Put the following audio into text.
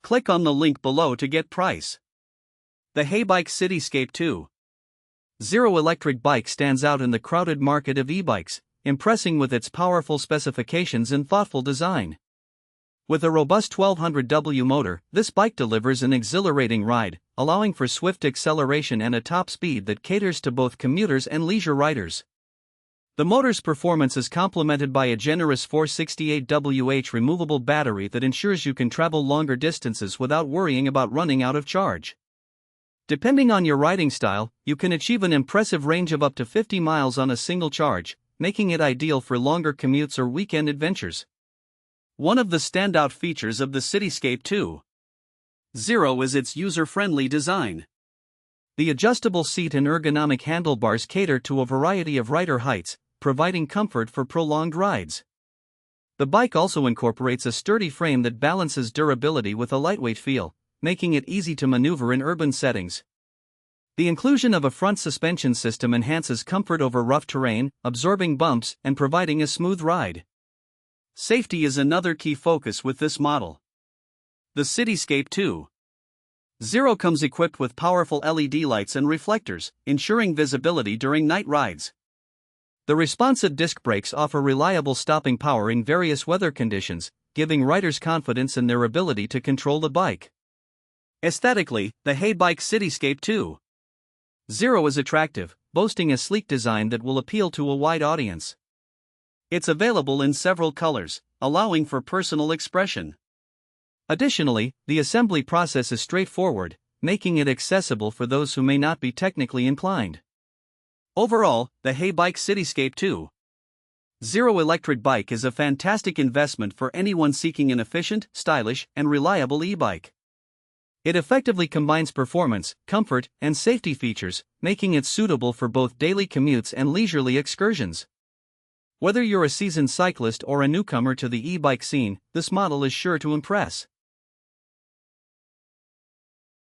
Click on the link below to get price. The Heybike Cityscape 2.0 electric bike stands out in the crowded market of e-bikes, impressing with its powerful specifications and thoughtful design. With a robust 1200W motor, this bike delivers an exhilarating ride, allowing for swift acceleration and a top speed that caters to both commuters and leisure riders. The motor's performance is complemented by a generous 468Wh removable battery that ensures you can travel longer distances without worrying about running out of charge. Depending on your riding style, you can achieve an impressive range of up to 50 miles on a single charge, making it ideal for longer commutes or weekend adventures. One of the standout features of the Cityscape 2.0 is its user-friendly design. The adjustable seat and ergonomic handlebars cater to a variety of rider heights, providing comfort for prolonged rides. The bike also incorporates a sturdy frame that balances durability with a lightweight feel, making it easy to maneuver in urban settings. The inclusion of a front suspension system enhances comfort over rough terrain, absorbing bumps and providing a smooth ride. Safety is another key focus with this model. The Cityscape 2.0 comes equipped with powerful LED lights and reflectors, ensuring visibility during night rides. The responsive disc brakes offer reliable stopping power in various weather conditions, giving riders confidence in their ability to control the bike. Aesthetically, the Heybike Cityscape 2.0 is attractive, boasting a sleek design that will appeal to a wide audience. It's available in several colors, allowing for personal expression. Additionally, the assembly process is straightforward, making it accessible for those who may not be technically inclined. Overall, the Heybike Cityscape 2.0 electric bike is a fantastic investment for anyone seeking an efficient, stylish, and reliable e-bike. It effectively combines performance, comfort, and safety features, making it suitable for both daily commutes and leisurely excursions. Whether you're a seasoned cyclist or a newcomer to the e-bike scene, this model is sure to impress.